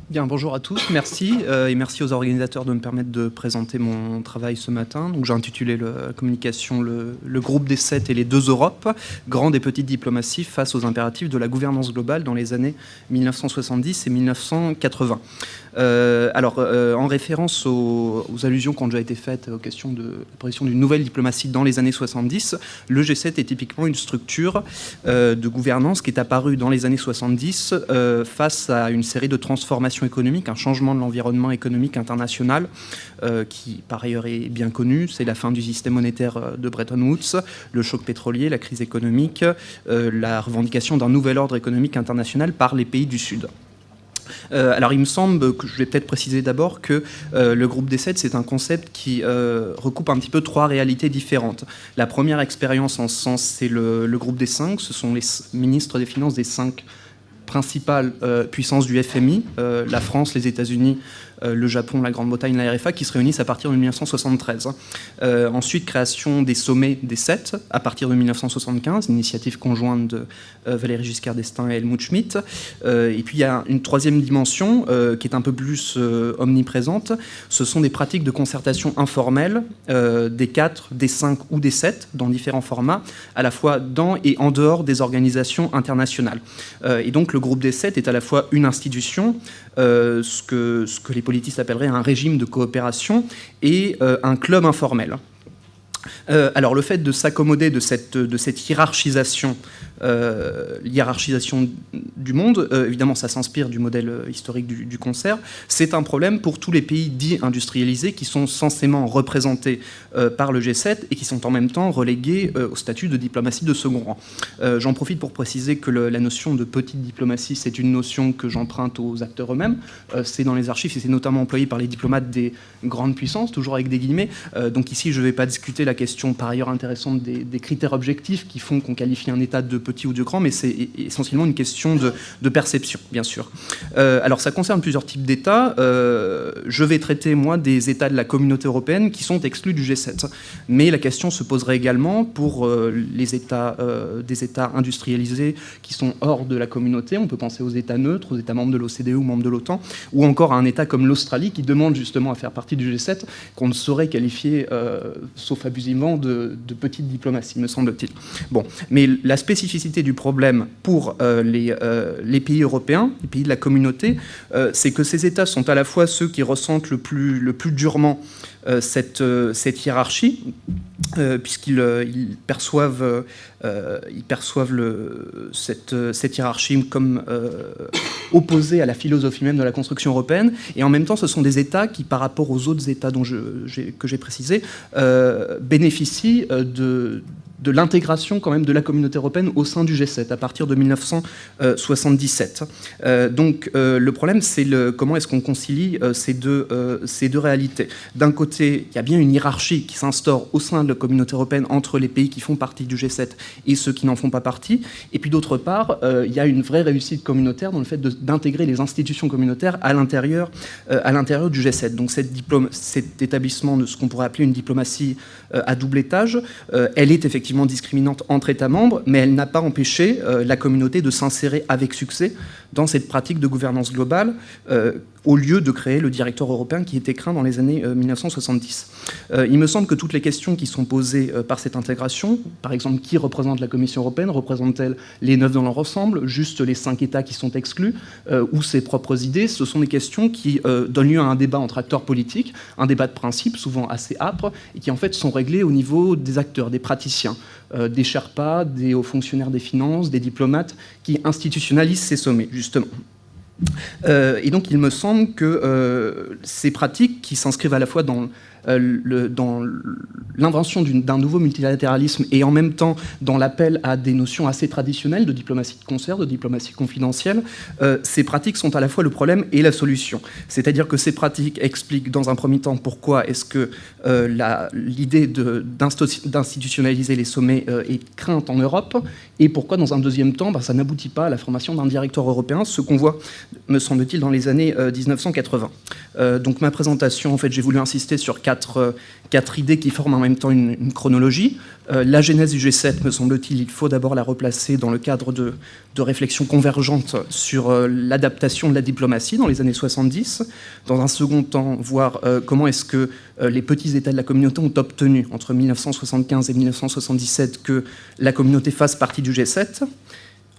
Bien, bonjour à tous, merci et merci aux organisateurs de me permettre de présenter mon travail ce matin. Donc, j'ai intitulé la communication le groupe des 7 et les 2 Europes, grande et petite diplomatie face aux impératifs de la gouvernance globale dans les années 1970 et 1980. En référence aux allusions qui ont déjà été faites aux questions de l'apparition d'une nouvelle diplomatie dans les années 70, le G7 est typiquement une structure de gouvernance qui est apparue dans les années 70 face à une série de transformations économiques, un changement de l'environnement économique international qui par ailleurs est bien connu. C'est la fin du système monétaire de Bretton Woods, le choc pétrolier, la crise économique, la revendication d'un nouvel ordre économique international par les pays du Sud. Alors il me semble que je vais peut-être préciser d'abord que le groupe des 7, c'est un concept qui recoupe un petit peu 3 réalités différentes. La première expérience en ce sens, c'est le groupe des 5, ce sont les ministres des Finances des 5 principales puissances du FMI, la France, les États-Unis, le Japon, la Grande-Bretagne, la RFA, qui se réunissent à partir de 1973. Ensuite, création des sommets des 7 à partir de 1975, initiative conjointe de Valéry Giscard d'Estaing et Helmut Schmidt. Et puis, il y a une troisième dimension qui est un peu plus omniprésente. Ce sont des pratiques de concertation informelle des 4, des 5 ou des 7, dans différents formats, à la fois dans et en dehors des organisations internationales. Et donc, le groupe des 7 est à la fois une institution, ce que les politistes appelleraient un régime de coopération, et un club informel. Alors le fait de s'accommoder de cette hiérarchisation du monde, évidemment ça s'inspire du modèle historique du concert, c'est un problème pour tous les pays dits industrialisés qui sont censément représentés par le G7 et qui sont en même temps relégués au statut de diplomatie de second rang. J'en profite pour préciser que la notion de petite diplomatie, c'est une notion que j'emprunte aux acteurs eux-mêmes. C'est dans les archives et c'est notamment employé par les diplomates des grandes puissances, toujours avec des guillemets. Donc ici je ne vais pas discuter la question par ailleurs intéressante des critères objectifs qui font qu'on qualifie un État de petit ou de grand, mais c'est essentiellement une question de perception, bien sûr. Alors ça concerne plusieurs types d'États. Je vais traiter, moi, des États de la communauté européenne qui sont exclus du G7. Mais la question se poserait également pour les États, des États industrialisés qui sont hors de la communauté. On peut penser aux États neutres, aux États membres de l'OCDE ou membres de l'OTAN, ou encore à un État comme l'Australie qui demande justement à faire partie du G7, qu'on ne saurait qualifier, sauf abusivement, de petite diplomatie, me semble-t-il. Bon, mais la spécificité du problème pour les pays européens, les pays de la communauté, c'est que ces États sont à la fois ceux qui ressentent le plus durement cette hiérarchie, puisqu'ils perçoivent, cette hiérarchie comme opposée à la philosophie même de la construction européenne, et en même temps ce sont des États qui, par rapport aux autres États que j'ai précisés, bénéficient de l'intégration quand même de la communauté européenne au sein du G7 à partir de 1977. Donc le problème, c'est comment est-ce qu'on concilie ces deux réalités. D'un côté, il y a bien une hiérarchie qui s'instaure au sein de la communauté européenne entre les pays qui font partie du G7 et ceux qui n'en font pas partie. Et puis d'autre part, il y a une vraie réussite communautaire dans le fait d'intégrer les institutions communautaires à l'intérieur du G7. Donc cet établissement de ce qu'on pourrait appeler une diplomatie à double étage, elle est effectivement discriminante entre États membres, mais elle n'a pas empêché la communauté de s'insérer avec succès dans cette pratique de gouvernance globale, au lieu de créer le directeur européen qui était craint dans les années 1970. Il me semble que toutes les questions qui sont posées par cette intégration, par exemple, qui représente la Commission européenne, représente-t-elle les 9 dans leur ensemble, juste les 5 États qui sont exclus, ou ses propres idées, ce sont des questions qui donnent lieu à un débat entre acteurs politiques, un débat de principe, souvent assez âpre, et qui en fait sont réglés au niveau des acteurs, des praticiens, des Sherpas, des hauts fonctionnaires des finances, des diplomates, qui institutionnalisent ces sommets, justement. Et donc il me semble que ces pratiques qui s'inscrivent à la fois dans l'invention d'un nouveau multilatéralisme et en même temps dans l'appel à des notions assez traditionnelles de diplomatie de concert, de diplomatie confidentielle, ces pratiques sont à la fois le problème et la solution. C'est-à-dire que ces pratiques expliquent dans un premier temps pourquoi est-ce que l'idée d'institutionnaliser les sommets est crainte en Europe, et pourquoi dans un deuxième temps ça n'aboutit pas à la formation d'un directeur européen, ce qu'on voit, me semble-t-il, dans les années 1980. Donc ma présentation, en fait, j'ai voulu insister sur 4 quatre idées qui forment en même temps une chronologie. La genèse du G7, me semble-t-il, il faut d'abord la replacer dans le cadre de réflexions convergentes sur l'adaptation de la diplomatie dans les années 70. Dans un second temps, voir comment est-ce que les petits États de la communauté ont obtenu, entre 1975 et 1977, que la communauté fasse partie du G7.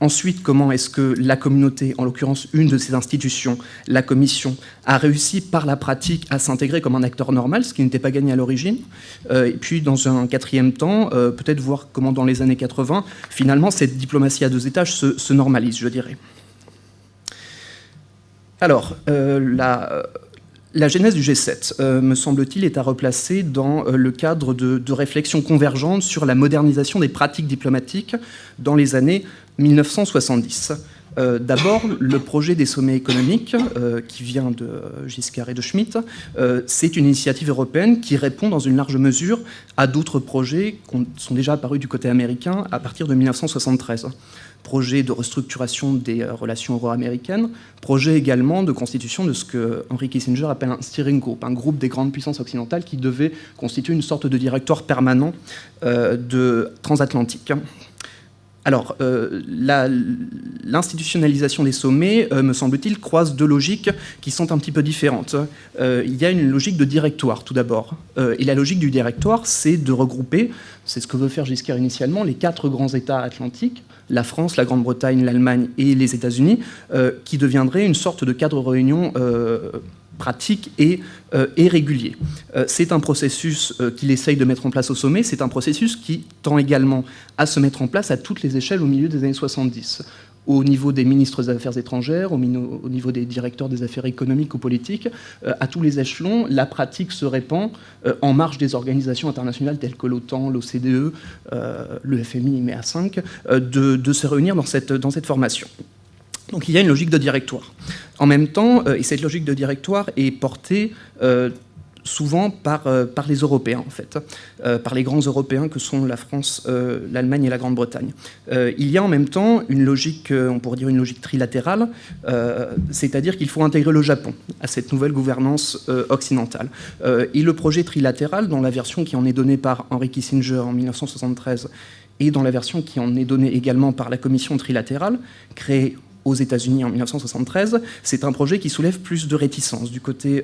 Ensuite, comment est-ce que la communauté, en l'occurrence une de ces institutions, la Commission, a réussi par la pratique à s'intégrer comme un acteur normal, ce qui n'était pas gagné à l'origine. Et puis, dans un quatrième temps, peut-être voir comment dans les années 80, finalement, cette diplomatie à deux étages se normalise, je dirais. Alors, la genèse du G7, me semble-t-il, est à replacer dans le cadre de réflexions convergentes sur la modernisation des pratiques diplomatiques dans les années 1970. D'abord, le projet des sommets économiques, qui vient de Giscard et de Schmitt, c'est une initiative européenne qui répond dans une large mesure à d'autres projets qui sont déjà apparus du côté américain à partir de 1973. Projet de restructuration des relations euro-américaines, projet également de constitution de ce que Henry Kissinger appelle un steering group, un groupe des grandes puissances occidentales qui devait constituer une sorte de directoire permanent transatlantique. Alors, l'institutionnalisation des sommets, me semble-t-il, croise deux logiques qui sont un petit peu différentes. Il y a une logique de directoire, tout d'abord. Et la logique du directoire, c'est de regrouper, c'est ce que veut faire Giscard initialement, les quatre grands États atlantiques, la France, la Grande-Bretagne, l'Allemagne et les États-Unis, qui deviendraient une sorte de cadre de réunion pratique et régulier. C'est un processus qu'il essaye de mettre en place au sommet, c'est un processus qui tend également à se mettre en place à toutes les échelles au milieu des années 70. Au niveau des ministres des Affaires étrangères, au niveau des directeurs des affaires économiques ou politiques, à tous les échelons, la pratique se répand en marge des organisations internationales telles que l'OTAN, l'OCDE, le FMI, mais à 5, de se réunir dans cette formation. Donc il y a une logique de directoire. En même temps, et cette logique de directoire est portée souvent par les Européens, en fait, par les grands Européens que sont la France, l'Allemagne et la Grande-Bretagne. Il y a en même temps une logique, on pourrait dire une logique trilatérale, c'est-à-dire qu'il faut intégrer le Japon à cette nouvelle gouvernance occidentale. Et le projet trilatéral, dans la version qui en est donnée par Henry Kissinger en 1973 et dans la version qui en est donnée également par la Commission trilatérale, créée aux États-Unis en 1973, c'est un projet qui soulève plus de réticence du côté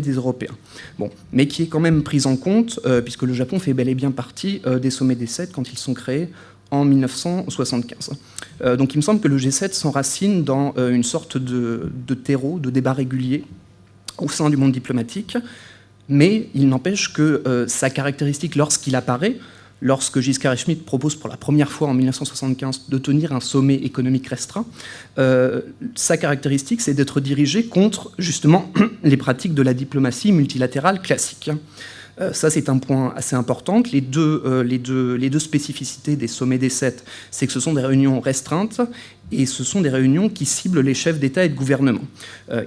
des Européens. Bon, mais qui est quand même pris en compte, puisque le Japon fait bel et bien partie des sommets des 7 quand ils sont créés en 1975. Donc il me semble que le G7 s'enracine dans une sorte de terreau, de débat régulier au sein du monde diplomatique, mais il n'empêche que sa caractéristique lorsqu'il apparaît, lorsque Giscard et Schmitt proposent pour la première fois en 1975 de tenir un sommet économique restreint, sa caractéristique, c'est d'être dirigé contre, justement, les pratiques de la diplomatie multilatérale classique. Ça, c'est un point assez important. Les deux spécificités des sommets des 7, c'est que ce sont des réunions restreintes et ce sont des réunions qui ciblent les chefs d'État et de gouvernement.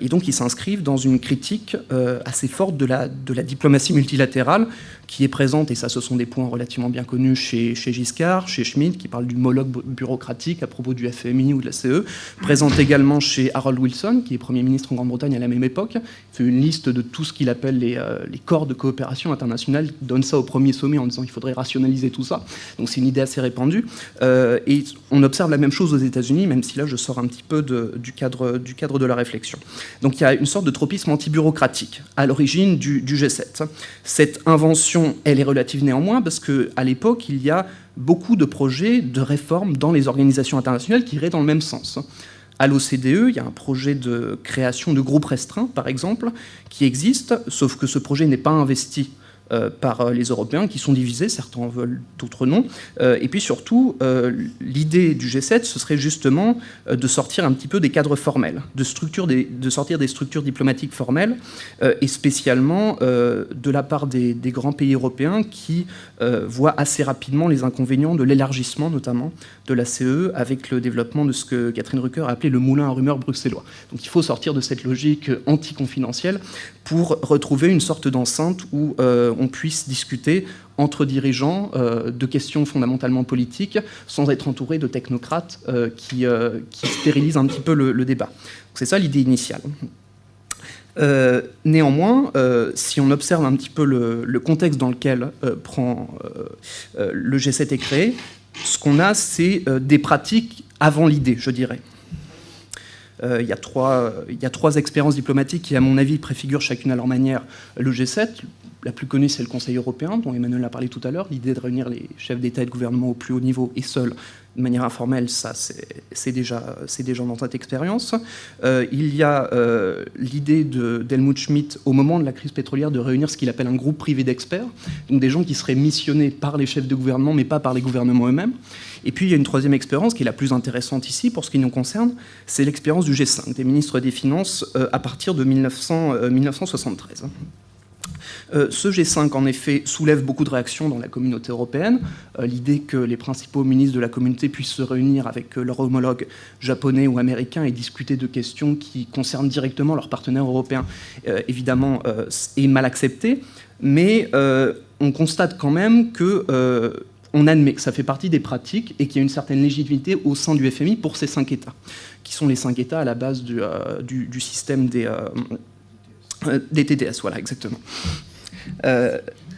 Et donc, ils s'inscrivent dans une critique assez forte de la diplomatie multilatérale qui est présente, et ça, ce sont des points relativement bien connus chez Giscard, chez Schmitt, qui parle du moloch bureaucratique à propos du FMI ou de la CE, présente également chez Harold Wilson, qui est Premier ministre en Grande-Bretagne à la même époque, il fait une liste de tout ce qu'il appelle les corps de coopération internationale, il donne ça au premier sommet en disant qu'il faudrait rationaliser tout ça. Donc c'est une idée assez répandue. Et on observe la même chose aux États-Unis, même si là je sors un petit peu du cadre de la réflexion. Donc il y a une sorte de tropisme anti-bureaucratique à l'origine du G7. Cette invention, elle est relative néanmoins, parce qu'à l'époque, il y a beaucoup de projets de réforme dans les organisations internationales qui iraient dans le même sens. À l'OCDE, il y a un projet de création de groupes restreints, par exemple, qui existe, sauf que ce projet n'est pas investi par les Européens, qui sont divisés, certains en veulent, d'autres non. Et puis surtout, l'idée du G7, ce serait justement de sortir un petit peu des cadres formels, de sortir des structures diplomatiques formelles, et spécialement de la part des grands pays européens qui voient assez rapidement les inconvénients de l'élargissement, notamment, de la CE, avec le développement de ce que Catherine Rucker a appelé le moulin à rumeurs bruxellois. Donc il faut sortir de cette logique anticonfidentielle pour retrouver une sorte d'enceinte où on puisse discuter entre dirigeants de questions fondamentalement politiques sans être entouré de technocrates qui stérilisent un petit peu le débat. C'est ça l'idée initiale. Néanmoins, si on observe un petit peu le contexte dans lequel le G7 est créé, ce qu'on a, c'est des pratiques avant l'idée, je dirais. Il y a trois expériences diplomatiques qui, à mon avis, préfigurent chacune à leur manière le G7. La plus connue, c'est le Conseil européen, dont Emmanuel a parlé tout à l'heure. L'idée de réunir les chefs d'État et de gouvernement au plus haut niveau et seul, de manière informelle, ça, c'est déjà dans cette expérience. Il y a l'idée d'Helmut Schmidt, au moment de la crise pétrolière, de réunir ce qu'il appelle un groupe privé d'experts, donc des gens qui seraient missionnés par les chefs de gouvernement, mais pas par les gouvernements eux-mêmes. Et puis, il y a une troisième expérience qui est la plus intéressante ici, pour ce qui nous concerne, c'est l'expérience du G5, des ministres des Finances, à partir de 1973. Ce G5, en effet, soulève beaucoup de réactions dans la communauté européenne. L'idée que les principaux ministres de la communauté puissent se réunir avec leurs homologues japonais ou américains et discuter de questions qui concernent directement leurs partenaires européens, évidemment, est mal acceptée. Mais on constate quand même on admet que ça fait partie des pratiques et qu'il y a une certaine légitimité au sein du FMI pour ces 5 États, qui sont les 5 États à la base du système des TDS, voilà, exactement.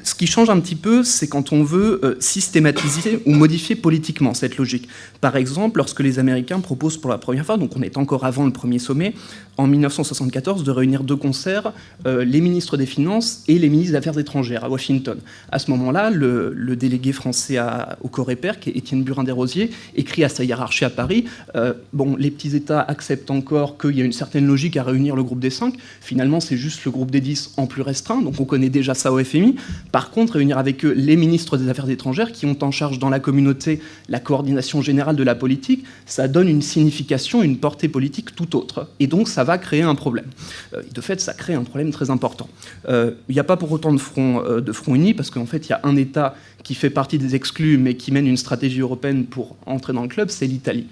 Ce qui change un petit peu, c'est quand on veut systématiser ou modifier politiquement cette logique. Par exemple, lorsque les Américains proposent pour la première fois, donc on est encore avant le premier sommet, en 1974, de réunir de concert les ministres des Finances et les ministres des Affaires étrangères à Washington. À ce moment-là, le délégué français au Coreper, qui est Étienne Burin-Desrosiers, écrit à sa hiérarchie à Paris, les petits États acceptent encore qu'il y a une certaine logique à réunir le groupe des 5. Finalement, c'est juste le groupe des 10 en plus restreint, donc on connaît déjà ça au FMI. Par contre, réunir avec eux les ministres des Affaires étrangères qui ont en charge dans la communauté la coordination générale de la politique, ça donne une signification, une portée politique tout autre. Et donc, ça va créer un problème. De fait, ça crée un problème très important. Il n'y a pas pour autant de front uni, parce qu'en fait, il y a un État qui fait partie des exclus, mais qui mène une stratégie européenne pour entrer dans le club, c'est l'Italie.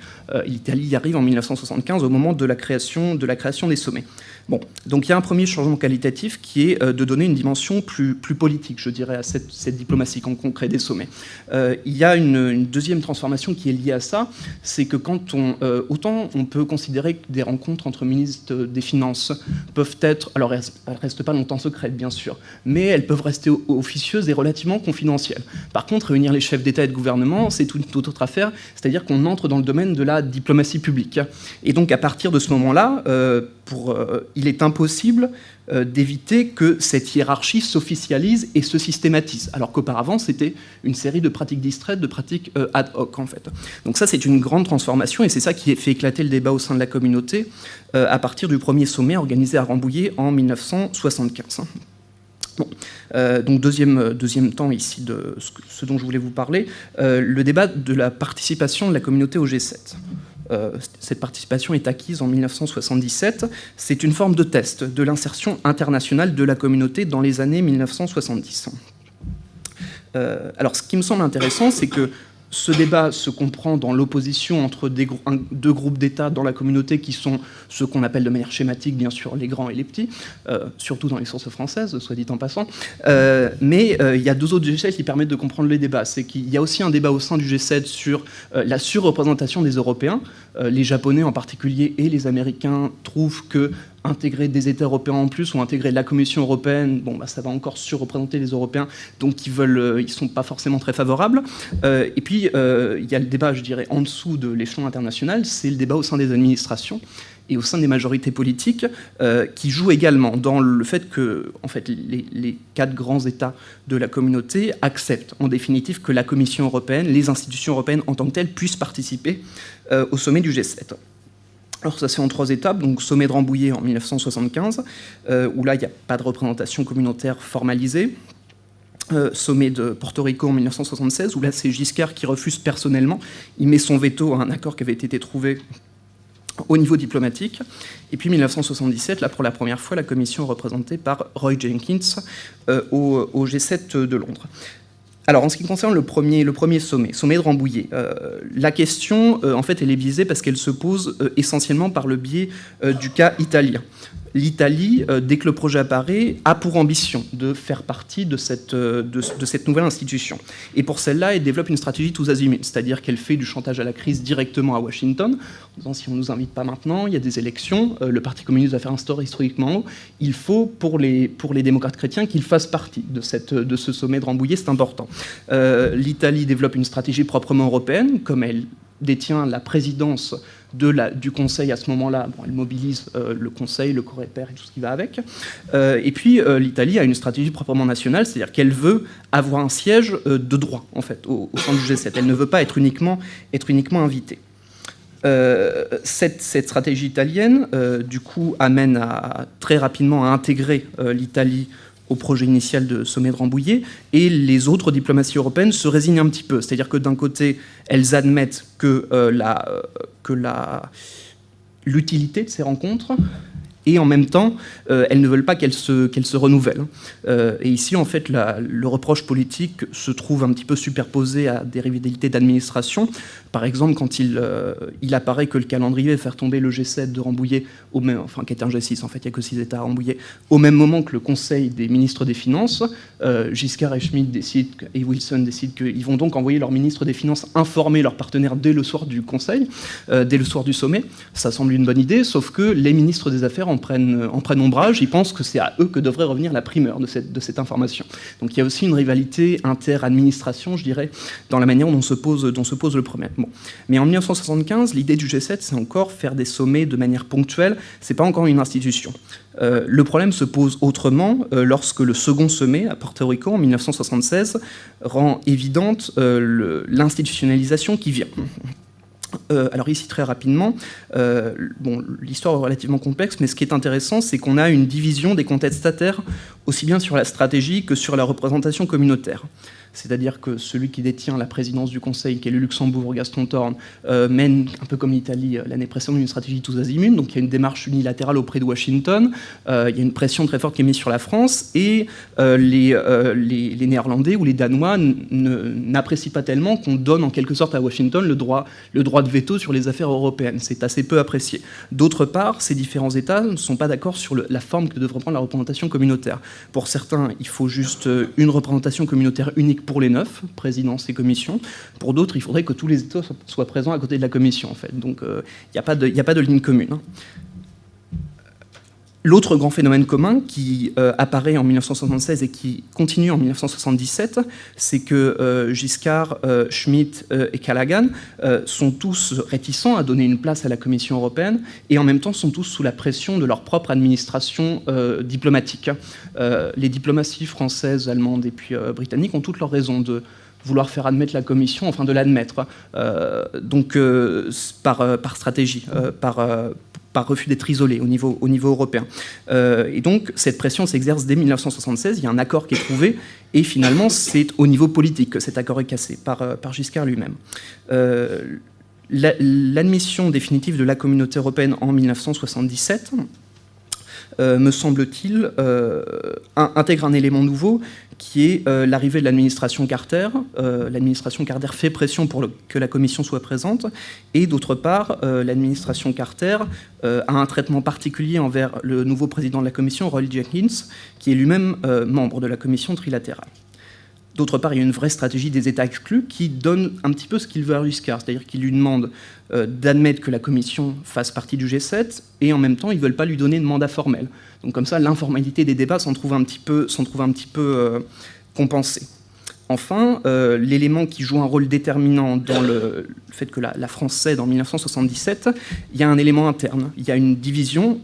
L'Italie y arrive en 1975, au moment de la création des sommets. Bon, donc il y a un premier changement qualitatif qui est de donner une dimension plus politique, je dirais, à cette diplomatie concrète des sommets. Il y a une deuxième transformation qui est liée à ça, c'est que autant on peut considérer que des rencontres entre ministres des Finances peuvent être, alors elles ne restent pas longtemps secrètes bien sûr, mais elles peuvent rester officieuses et relativement confidentielles. Par contre, réunir les chefs d'État et de gouvernement, c'est toute autre affaire, c'est-à-dire qu'on entre dans le domaine de la diplomatie publique. Et donc à partir de ce moment-là, il est impossible d'éviter que cette hiérarchie s'officialise et se systématise, alors qu'auparavant c'était une série de pratiques distraites, de pratiques ad hoc en fait. Donc ça c'est une grande transformation et c'est ça qui fait éclater le débat au sein de la communauté à partir du premier sommet organisé à Rambouillet en 1975. Bon. Donc deuxième temps ici de ce dont je voulais vous parler, le débat de la participation de la communauté au G7. Cette participation est acquise en 1977. C'est une forme de test de l'insertion internationale de la communauté dans les années 1970. Alors, ce qui me semble intéressant, c'est que ce débat se comprend dans l'opposition entre deux groupes d'États dans la communauté qui sont ceux qu'on appelle de manière schématique, bien sûr, les grands et les petits, surtout dans les sources françaises, soit dit en passant. Mais il y a deux autres G7 qui permettent de comprendre les débats. C'est qu'il y a aussi un débat au sein du G7 sur la surreprésentation des Européens. Les Japonais en particulier et les Américains trouvent que intégrer des États européens en plus ou intégrer la Commission européenne, ça va encore surreprésenter les Européens, donc ils sont pas forcément très favorables. Et puis, il y a le débat, je dirais, en dessous de l'échelon international, c'est le débat au sein des administrations et au sein des majorités politiques, qui joue également dans le fait que en fait, les 4 grands États de la communauté acceptent en définitive que la Commission européenne, les institutions européennes en tant que telles, puissent participer au sommet du G7. Alors ça c'est en 3 étapes, donc sommet de Rambouillet en 1975, où là il n'y a pas de représentation communautaire formalisée. Sommet de Porto Rico en 1976, où là c'est Giscard qui refuse personnellement, il met son veto à un accord qui avait été trouvé au niveau diplomatique. Et puis 1977, là pour la première fois, la commission est représentée par Roy Jenkins au G7 de Londres. Alors, en ce qui concerne le premier sommet de Rambouillet, la question, en fait, elle est biaisée parce qu'elle se pose essentiellement par le biais du cas italien. l'Italie, dès que le projet apparaît, a pour ambition de faire partie de cette nouvelle institution. Et pour celle-là, elle développe une stratégie tous azimuts, c'est-à-dire qu'elle fait du chantage à la crise directement à Washington, en disant si on ne nous invite pas maintenant, il y a des élections, le Parti communiste va faire un score historiquement haut, il faut, pour les démocrates chrétiens, qu'ils fassent partie de ce sommet de Rambouillet, c'est important. L'Italie développe une stratégie proprement européenne, comme elle détient la présidence du Conseil à ce moment-là. Bon, elle mobilise le Conseil, le Coreper et tout ce qui va avec. Et puis, l'Italie a une stratégie proprement nationale, c'est-à-dire qu'elle veut avoir un siège de droit, en fait, au sein du G7. Elle ne veut pas être uniquement invitée. Cette stratégie italienne, du coup, amène très rapidement à intégrer l'Italie au projet initial de sommet de Rambouillet, et les autres diplomaties européennes se résignent un petit peu. C'est-à-dire que d'un côté, elles admettent que l'utilité de ces rencontres, et en même temps, elles ne veulent pas qu'elles se renouvellent. Et ici, en fait, le reproche politique se trouve un petit peu superposé à des rivalités d'administration. Par exemple, quand il apparaît que le calendrier va faire tomber le G7 de Rambouillet, qui était un G6, en fait, il n'y a que 6 États à Rambouillet, au même moment que le Conseil des ministres des Finances, Giscard et Schmitt et Wilson décident qu'ils vont donc envoyer leur ministre des Finances informer leurs partenaires dès le soir du Conseil, dès le soir du sommet. Ça semble une bonne idée, sauf que les ministres des Affaires en prennent ombrage. Ils pensent que c'est à eux que devrait revenir la primeur de cette information. Donc il y a aussi une rivalité inter-administration, je dirais, dans la manière dont se pose le problème. Bon. Mais en 1975, l'idée du G7, c'est encore faire des sommets de manière ponctuelle. C'est pas encore une institution. Le problème se pose autrement lorsque le second sommet à Porto Rico en 1976 rend évidente l'institutionnalisation qui vient. Alors ici, très rapidement, l'histoire est relativement complexe, mais ce qui est intéressant, c'est qu'on a une division des contestataires aussi bien sur la stratégie que sur la représentation communautaire. C'est-à-dire que celui qui détient la présidence du Conseil, qui est le Luxembourg, Gaston Thorn, mène, un peu comme l'Italie l'année précédente, une stratégie tous azimuts. Donc il y a une démarche unilatérale auprès de Washington, il y a une pression très forte qui est mise sur la France, et les Néerlandais ou les Danois n'apprécient pas tellement qu'on donne en quelque sorte à Washington le droit de veto sur les affaires européennes. C'est assez peu apprécié. D'autre part, ces différents États ne sont pas d'accord sur la forme que devrait prendre la représentation communautaire. Pour certains, il faut juste une représentation communautaire unique pour les 9, présidence et commission. Pour d'autres, il faudrait que tous les États soient présents à côté de la commission, en fait. Donc, il n'y a pas de ligne commune. Hein. L'autre grand phénomène commun qui apparaît en 1976 et qui continue en 1977, c'est que Giscard, Schmitt et Callaghan sont tous réticents à donner une place à la Commission européenne et en même temps sont tous sous la pression de leur propre administration diplomatique. Les diplomaties françaises, allemandes et puis britanniques ont toutes leurs raisons de vouloir faire admettre la Commission, enfin de l'admettre, par stratégie, par refus d'être isolé au niveau européen. Et donc, cette pression s'exerce dès 1976, il y a un accord qui est trouvé, et finalement, c'est au niveau politique que cet accord est cassé, par Giscard lui-même. L'admission définitive de la communauté européenne en 1977, me semble-t-il, intègre un élément nouveau qui est l'arrivée de l'administration Carter. L'administration Carter fait pression pour que la Commission soit présente, et d'autre part, l'administration Carter a un traitement particulier envers le nouveau président de la Commission, Roy Jenkins, qui est lui-même membre de la Commission trilatérale. D'autre part, il y a une vraie stratégie des États exclus qui donne un petit peu ce qu'il veut à Giscard, c'est-à-dire qu'il lui demande d'admettre que la Commission fasse partie du G7, et en même temps, ils ne veulent pas lui donner de mandat formel. Donc comme ça, l'informalité des débats s'en trouve un petit peu compensée. Enfin, l'élément qui joue un rôle déterminant dans le fait que la France cède en 1977, il y a un élément interne. Il y a une division,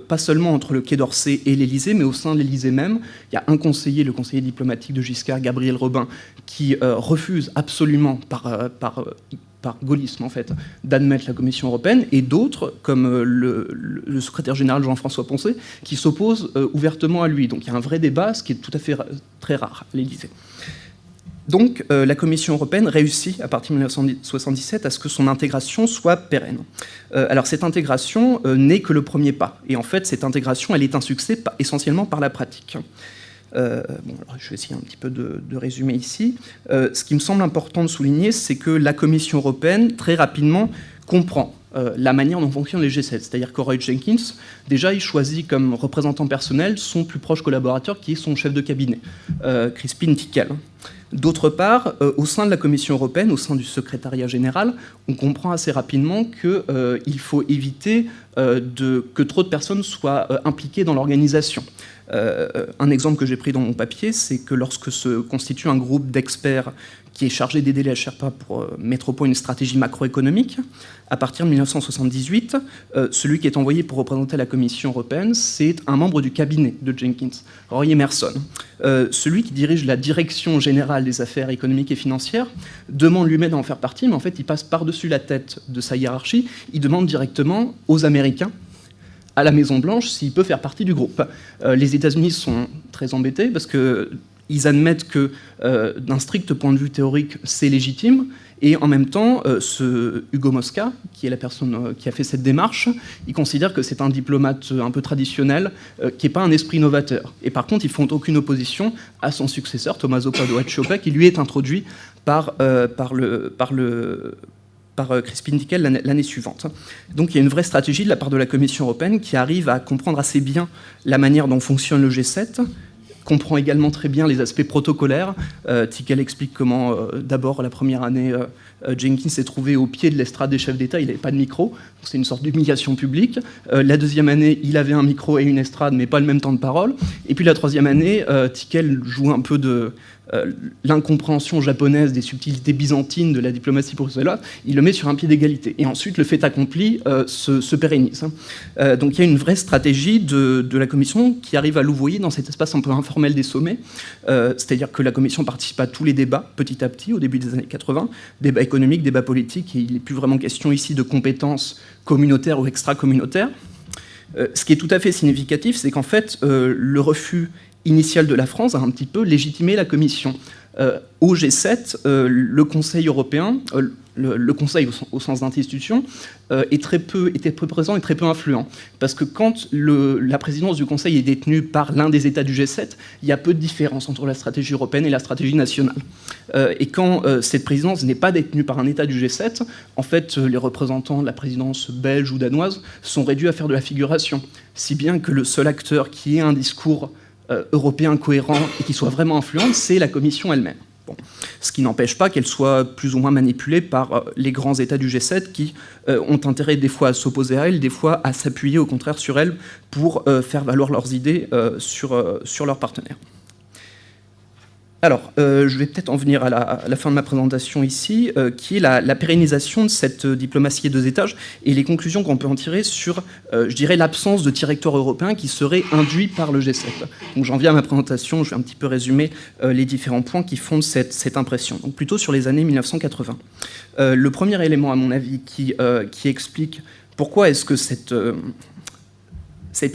pas seulement entre le Quai d'Orsay et l'Élysée, mais au sein de l'Élysée même. Il y a un conseiller, le conseiller diplomatique de Giscard, Gabriel Robin, qui refuse absolument par gaullisme en fait, d'admettre la Commission européenne, et d'autres, comme le secrétaire général Jean-François Poncet, qui s'opposent ouvertement à lui. Donc il y a un vrai débat, ce qui est tout à fait très rare à l'Élysée. Donc la Commission européenne réussit, à partir de 1977, à ce que son intégration soit pérenne. Alors cette intégration n'est que le premier pas. Et en fait, cette intégration, elle est un succès essentiellement par la pratique. Alors, je vais essayer un petit peu de résumer ici. Ce qui me semble important de souligner, c'est que la Commission européenne, très rapidement, comprend la manière dont fonctionnent les G7. C'est-à-dire que Roy Jenkins, déjà, il choisit comme représentant personnel son plus proche collaborateur, qui est son chef de cabinet, Crispin Tickel. D'autre part, au sein de la Commission européenne, au sein du secrétariat général, on comprend assez rapidement qu'il faut éviter que trop de personnes soient impliquées dans l'organisation. Un exemple que j'ai pris dans mon papier, c'est que lorsque se constitue un groupe d'experts qui est chargé d'aider les Sherpas pour mettre au point une stratégie macroéconomique, à partir de 1978, celui qui est envoyé pour représenter la Commission européenne, c'est un membre du cabinet de Jenkins, Roy Emerson. Celui qui dirige la direction générale des affaires économiques et financières demande lui-même d'en faire partie, mais en fait, il passe par-dessus la tête de sa hiérarchie, il demande directement aux Américains, à la Maison-Blanche, s'il peut faire partie du groupe. Les États-Unis sont très embêtés parce qu'ils admettent que, d'un strict point de vue théorique, c'est légitime, et en même temps, ce Hugo Mosca, qui est la personne qui a fait cette démarche, il considère que c'est un diplomate un peu traditionnel, qui n'est pas un esprit novateur. Et par contre, ils font aucune opposition à son successeur, Tommaso Padoa-Schioppa, qui lui est introduit par Crispin Tickel l'année suivante. Donc il y a une vraie stratégie de la part de la Commission européenne qui arrive à comprendre assez bien la manière dont fonctionne le G7, comprend également très bien les aspects protocolaires. Tickel explique comment, d'abord, la première année, Jenkins s'est trouvé au pied de l'estrade des chefs d'État, il n'avait pas de micro, c'est une sorte d'humiliation publique. La deuxième année, il avait un micro et une estrade, mais pas le même temps de parole. Et puis la troisième année, Tickel joue un peu de l'incompréhension japonaise des subtilités byzantines de la diplomatie bruxelloise, il le met sur un pied d'égalité. Et ensuite, le fait accompli se pérennise. Donc il y a une vraie stratégie de la Commission qui arrive à louvoyer dans cet espace un peu informel des sommets. C'est-à-dire que la Commission participe à tous les débats, petit à petit, au début des années 80, débats économiques, débats politiques, et il n'est plus vraiment question ici de compétences communautaires ou extra-communautaires. Ce qui est tout à fait significatif, c'est qu'en fait, le refus initial de la France a un petit peu légitimé la Commission. Au G7, le Conseil européen, le Conseil au sens d'institution, était peu présent et très peu influent. Parce que quand la présidence du Conseil est détenue par l'un des États du G7, il y a peu de différence entre la stratégie européenne et la stratégie nationale. Et quand cette présidence n'est pas détenue par un État du G7, en fait, les représentants de la présidence belge ou danoise sont réduits à faire de la figuration. Si bien que le seul acteur qui ait un discours européen cohérent et qui soit vraiment influente, c'est la Commission elle-même. Bon. Ce qui n'empêche pas qu'elle soit plus ou moins manipulée par les grands États du G7 qui ont intérêt des fois à s'opposer à elle, des fois à s'appuyer au contraire sur elle pour faire valoir leurs idées sur leurs partenaires. Alors, je vais peut-être en venir à la fin de ma présentation ici, qui est la pérennisation de cette diplomatie à deux étages et les conclusions qu'on peut en tirer sur, je dirais, l'absence de directoire européen qui serait induit par le G7. Donc j'en viens à ma présentation, je vais un petit peu résumer les différents points qui fondent cette impression. Donc plutôt sur les années 1980. Le premier élément, à mon avis, qui explique pourquoi est-ce que cette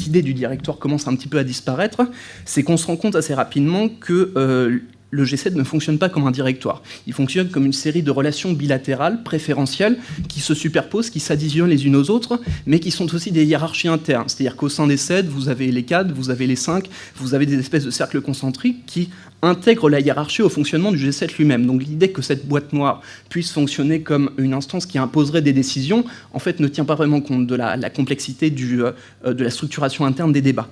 idée du directoire commence un petit peu à disparaître, c'est qu'on se rend compte assez rapidement que le G7 ne fonctionne pas comme un directoire. Il fonctionne comme une série de relations bilatérales, préférentielles, qui se superposent, qui s'additionnent les unes aux autres, mais qui sont aussi des hiérarchies internes. C'est-à-dire qu'au sein des 7, vous avez les 4, vous avez les 5, vous avez des espèces de cercles concentriques qui intègrent la hiérarchie au fonctionnement du G7 lui-même. Donc l'idée que cette boîte noire puisse fonctionner comme une instance qui imposerait des décisions, en fait, ne tient pas vraiment compte de la complexité de la structuration interne des débats.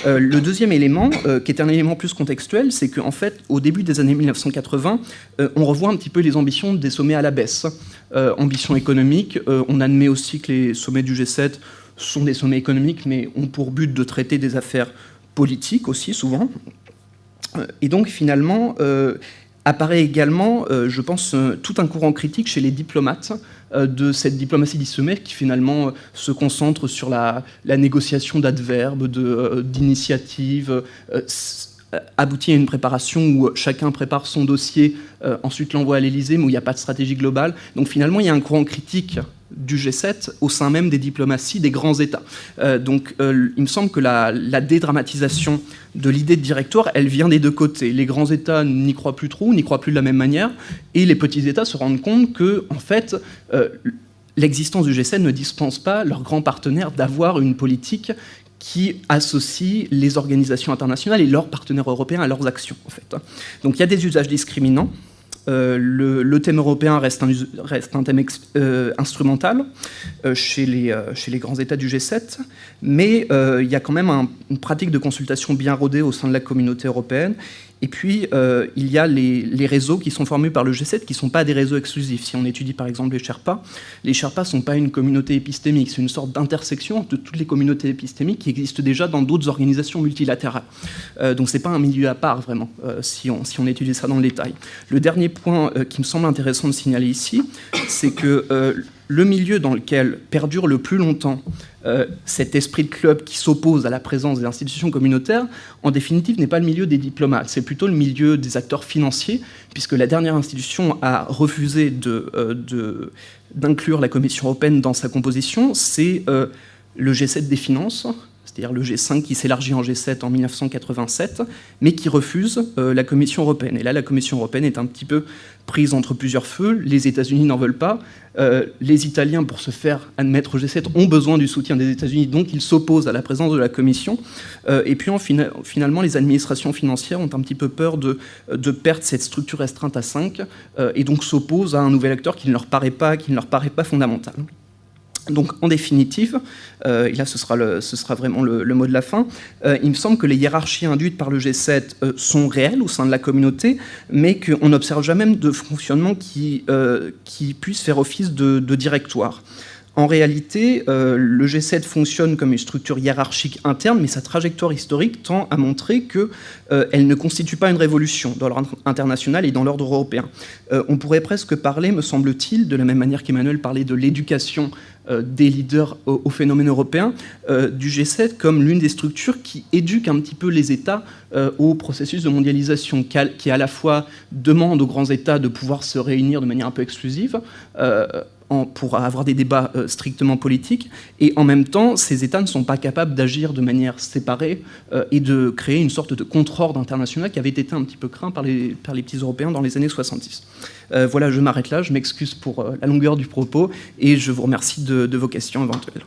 Le deuxième élément, qui est un élément plus contextuel, c'est qu'en fait, au début des années 1980, on revoit un petit peu les ambitions des sommets à la baisse. Ambition économique, on admet aussi que les sommets du G7 sont des sommets économiques, mais ont pour but de traiter des affaires politiques aussi, souvent. Et donc, finalement, apparaît également, je pense, tout un courant critique chez les diplomates de cette diplomatie du sommet qui finalement se concentre sur la négociation d'adverbes, d'initiatives, aboutit à une préparation où chacun prépare son dossier, ensuite l'envoie à l'Élysée, mais où il n'y a pas de stratégie globale. Donc finalement, il y a un courant critique du G7 au sein même des diplomaties des grands États. Donc il me semble que la dédramatisation de l'idée de directoire, elle vient des deux côtés. Les grands États n'y croient plus trop, n'y croient plus de la même manière, et les petits États se rendent compte que, en fait, l'existence du G7 ne dispense pas leurs grands partenaires d'avoir une politique qui associe les organisations internationales et leurs partenaires européens à leurs actions, en fait. Donc il y a des usages discriminants. Le thème européen reste un thème instrumental chez les grands États du G7, mais il y a quand même une pratique de consultation bien rodée au sein de la communauté européenne. Et puis, il y a les réseaux qui sont formés par le G7, qui ne sont pas des réseaux exclusifs. Si on étudie par exemple les Sherpas ne sont pas une communauté épistémique, c'est une sorte d'intersection de toutes les communautés épistémiques qui existent déjà dans d'autres organisations multilatérales. Donc ce n'est pas un milieu à part, vraiment, si on étudie ça dans le détail. Le dernier point qui me semble intéressant de signaler ici, c'est que le milieu dans lequel perdure le plus longtemps cet esprit de club qui s'oppose à la présence des institutions communautaires, en définitive, n'est pas le milieu des diplomates, c'est plutôt le milieu des acteurs financiers, puisque la dernière institution à refuser d'inclure la Commission européenne dans sa composition, c'est le G7 des finances, c'est-à-dire le G5 qui s'élargit en G7 en 1987, mais qui refuse la Commission européenne. Et là, la Commission européenne est un petit peu prise entre plusieurs feux. Les États-Unis n'en veulent pas. Les Italiens, pour se faire admettre au G7, ont besoin du soutien des États-Unis, donc ils s'opposent à la présence de la Commission. Et puis, finalement, les administrations financières ont un petit peu peur de perdre cette structure restreinte à 5, et donc s'opposent à un nouvel acteur qui ne leur paraît pas fondamental. Donc, en définitive, et là ce sera vraiment le mot de la fin, il me semble que les hiérarchies induites par le G7 sont réelles au sein de la communauté, mais qu'on n'observe jamais de fonctionnement qui puisse faire office de directoire. En réalité, le G7 fonctionne comme une structure hiérarchique interne, mais sa trajectoire historique tend à montrer qu'elle ne constitue pas une révolution dans l'ordre international et dans l'ordre européen. On pourrait presque parler, me semble-t-il, de la même manière qu'Emmanuel parlait de l'éducation des leaders au phénomène européen, du G7 comme l'une des structures qui éduque un petit peu les États au processus de mondialisation, qui à la fois demande aux grands États de pouvoir se réunir de manière un peu exclusive, pour avoir des débats strictement politiques, et en même temps, ces États ne sont pas capables d'agir de manière séparée et de créer une sorte de contre-ordre international qui avait été un petit peu craint par les petits Européens dans les années 70. Voilà, je m'arrête là, je m'excuse pour la longueur du propos, et je vous remercie de vos questions éventuelles.